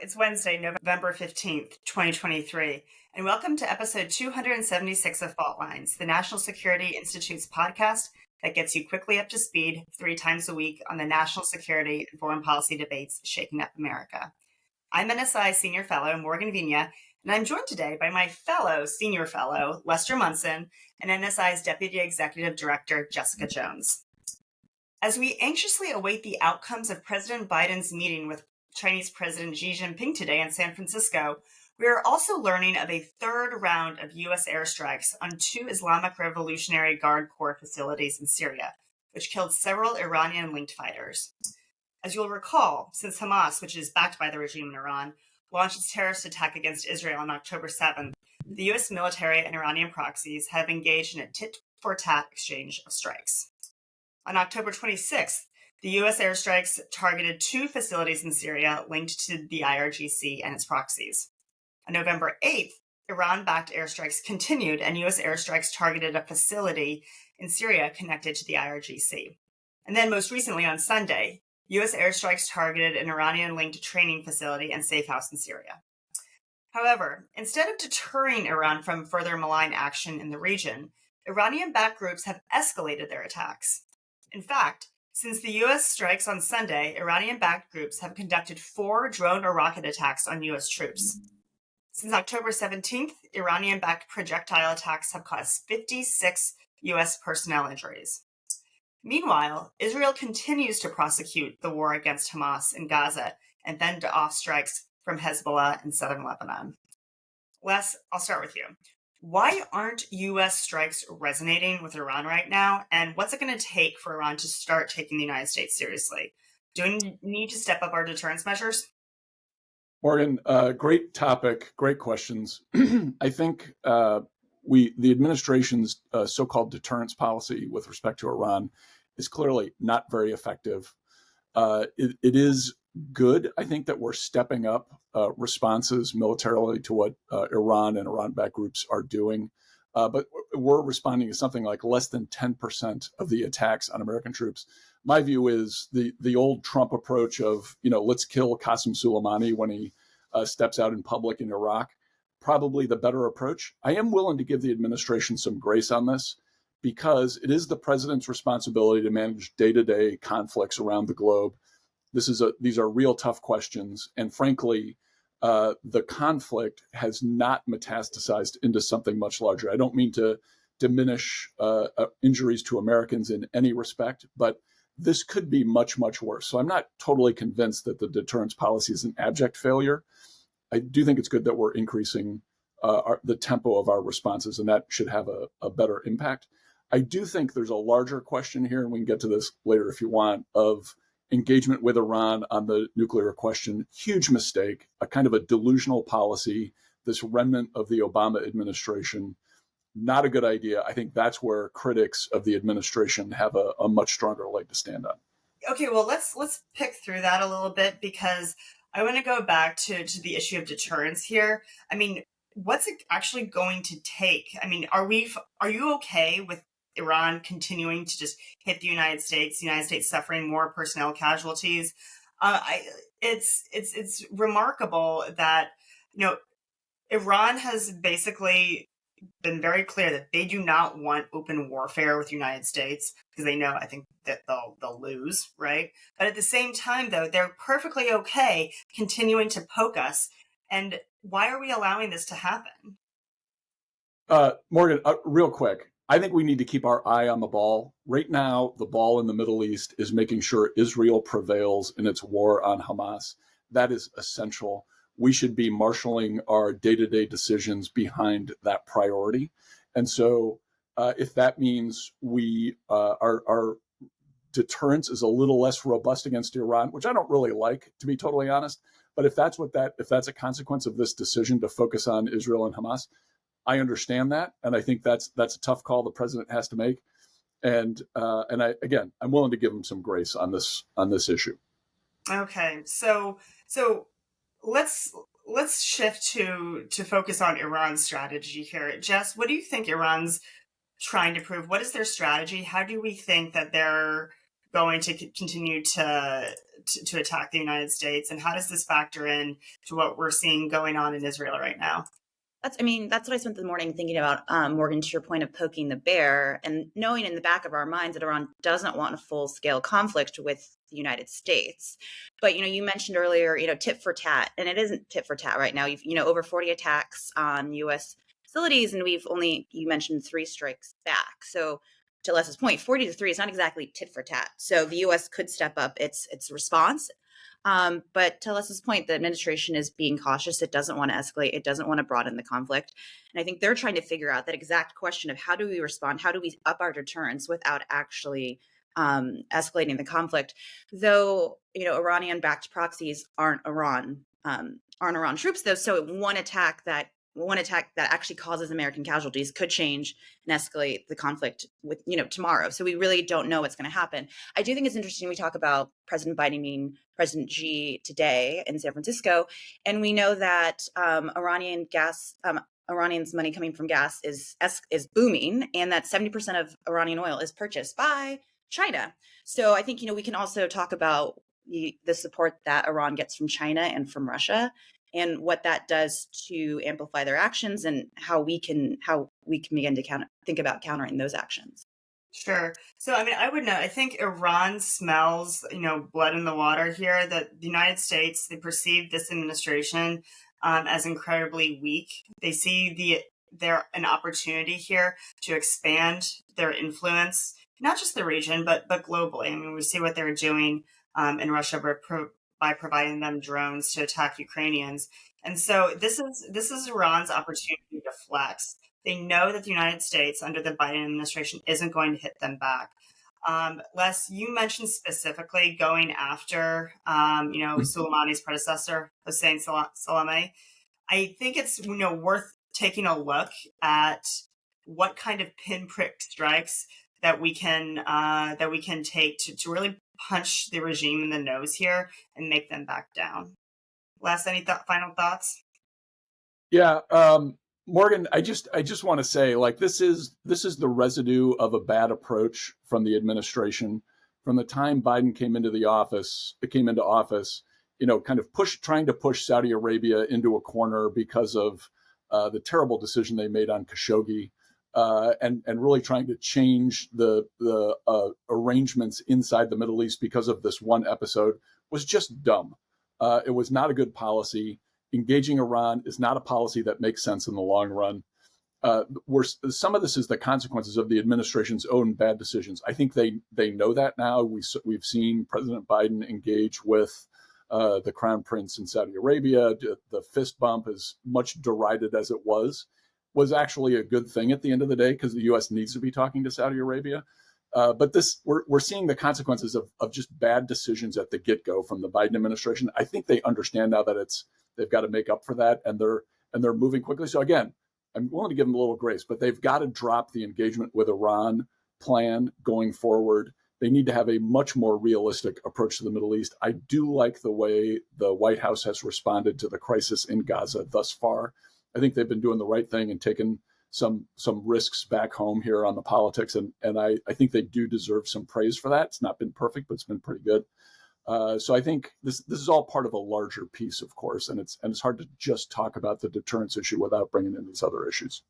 It's Wednesday, November 15th, 2023, and welcome to episode 276 of Fault Lines, the National Security Institute's podcast that gets you quickly up to speed 3 times a week on the national security and foreign policy debates shaking up America. I'm NSI Senior Fellow Morgan Vigna, and I'm joined today by my fellow Senior Fellow, Lester Munson, and NSI's Deputy Executive Director, Jessica Jones. As we anxiously await the outcomes of President Biden's meeting with Chinese President Xi Jinping today in San Francisco, we are also learning of a third round of U.S. airstrikes on 2 Islamic Revolutionary Guard Corps facilities in Syria, which killed several Iranian-linked fighters. As you'll recall, since Hamas, which is backed by the regime in Iran, launched its terrorist attack against Israel on October 7th, the U.S. military and Iranian proxies have engaged in a tit-for-tat exchange of strikes. On October 26th, the U.S. airstrikes targeted 2 facilities in Syria linked to the IRGC and its proxies. On November 8th, Iran-backed airstrikes continued, and U.S. airstrikes targeted a facility in Syria connected to the IRGC. And then most recently on Sunday, U.S. airstrikes targeted an Iranian-linked training facility and safe house in Syria. However, instead of deterring Iran from further malign action in the region, Iranian-backed groups have escalated their attacks. In fact, since the U.S. strikes on Sunday, Iranian-backed groups have conducted 4 drone or rocket attacks on U.S. troops. Since October 17th, Iranian-backed projectile attacks have caused 56 U.S. personnel injuries. Meanwhile, Israel continues to prosecute the war against Hamas in Gaza and fend off strikes from Hezbollah in southern Lebanon. Les, I'll start with you. Why aren't U.S. strikes resonating with Iran right now? And what's it going to take for Iran to start taking the United States seriously? Do we need to step up our deterrence measures? Morgan, great topic, great questions. I think the administration's so-called deterrence policy with respect to Iran is clearly not very effective. It is good, I think, that we're stepping up responses militarily to what Iran and Iran-backed groups are doing. But we're responding to something like less than 10% of the attacks on American troops. My view is the old Trump approach of, let's kill Qasem Soleimani when he steps out in public in Iraq, probably the better approach. I am willing to give the administration some grace on this because it is the president's responsibility to manage day-to-day conflicts around the globe. These are real tough questions. And frankly, the conflict has not metastasized into something much larger. I don't mean to diminish injuries to Americans in any respect, but this could be much, much worse. So I'm not totally convinced that the deterrence policy is an abject failure. I do think it's good that we're increasing the tempo of our responses, and that should have a better impact. I do think there's a larger question here, and we can get to this later if you want, of engagement with Iran on the nuclear question. Huge mistake, a kind of a delusional policy, this remnant of the Obama administration. Not a good idea. I think that's where critics of the administration have a much stronger leg to stand on. Okay, well, let's pick through that a little bit because I want to go back to the issue of deterrence here. I mean, what's it actually going to take? I mean, are you okay with Iran continuing to just hit the United States suffering more personnel casualties? It's remarkable that, Iran has basically been very clear that they do not want open warfare with the United States because they know, I think, that they'll lose, right? But at the same time, though, they're perfectly okay continuing to poke us. And why are we allowing this to happen? Morgan, real quick, I think we need to keep our eye on the ball. Right now, the ball in the Middle East is making sure Israel prevails in its war on Hamas. That is essential. We should be marshaling our day-to-day decisions behind that priority. And so if that means our deterrence is a little less robust against Iran, which I don't really like, to be totally honest, but if that's a consequence of this decision to focus on Israel and Hamas, I understand that. And I think that's a tough call the president has to make. And I'm willing to give him some grace on this issue. Okay. So let's shift to focus on Iran's strategy here. Jess, what do you think Iran's trying to prove? What is their strategy? How do we think that they're going to continue to attack the United States? And how does this factor in to what we're seeing going on in Israel right now? That's what I spent the morning thinking about, Morgan, to your point of poking the bear and knowing in the back of our minds that Iran doesn't want a full-scale conflict with the United States. But, you mentioned earlier, tit for tat, and it isn't tit for tat right now. You've, over 40 attacks on U.S. facilities, and you mentioned 3 strikes back. So to Les's point, 40 to 3 is not exactly tit for tat. So the U.S. could step up its response. But to Les's point, the administration is being cautious. It doesn't want to escalate. It doesn't want to broaden the conflict. And I think they're trying to figure out that exact question of how do we respond? How do we up our deterrence without actually escalating the conflict? Though, Iranian-backed proxies aren't Iran troops, though. So one attack that actually causes American casualties could change and escalate the conflict with, tomorrow. So we really don't know what's going to happen. I do think it's interesting. We talk about President Biden meeting President Xi today in San Francisco. And we know that Iranians' money coming from gas is booming, and that 70% of Iranian oil is purchased by China. So I think, we can also talk about the support that Iran gets from China and from Russia, and what that does to amplify their actions, and how we can begin to think about countering those actions. Sure. So, I would know, I think Iran smells, blood in the water here, that the United States, they perceive this administration as incredibly weak. They see an opportunity here to expand their influence, not just the region, but globally. We see what they're doing in Russia by providing them drones to attack Ukrainians. And so this is Iran's opportunity to flex. They know that the United States under the Biden administration isn't going to hit them back. Les, you mentioned specifically going after, Soleimani's predecessor, Hossein Salami. I think it's, worth taking a look at what kind of pinprick strikes that we can take to really punch the regime in the nose here and make them back down. Les, any final thoughts? Yeah, Morgan, I just want to say, this is the residue of a bad approach from the administration from the time Biden came into office, kind of trying to push Saudi Arabia into a corner because of the terrible decision they made on Khashoggi, and really trying to change the arrangements inside the Middle East because of this one episode was just dumb. It was not a good policy. Engaging Iran is not a policy that makes sense in the long run. Some of this is the consequences of the administration's own bad decisions. I think they know that now. We've seen President Biden engage with the Crown Prince in Saudi Arabia. The fist bump, as much derided as it was actually a good thing at the end of the day, because the U.S. needs to be talking to Saudi Arabia. But we're seeing the consequences of just bad decisions at the get-go from the Biden administration. I think they understand now that they've got to make up for that, and they're moving quickly. So again, I'm willing to give them a little grace, but they've got to drop the engagement with Iran plan going forward. They need to have a much more realistic approach to the Middle East. I do like the way the White House has responded to the crisis in Gaza thus far. I think they've been doing the right thing and taken some risks back home here on the politics, and I think they do deserve some praise for that. It's not been perfect, but it's been pretty good. So I think this is all part of a larger piece, of course, and it's hard to just talk about the deterrence issue without bringing in these other issues.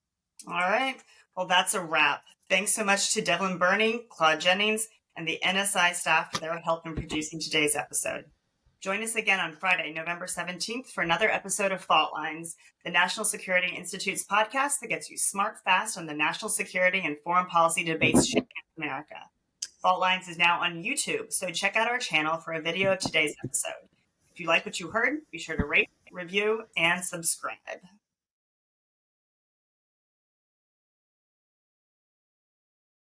All right. Well, that's a wrap. Thanks so much to Devlin Burning, Claude Jennings, and the NSI staff for their help in producing today's episode. Join us again on Friday, November 17th for another episode of Fault Lines, the National Security Institute's podcast that gets you smart fast on the national security and foreign policy debates shaping America. Fault Lines is now on YouTube, so check out our channel for a video of today's episode. If you like what you heard, be sure to rate, review, and subscribe.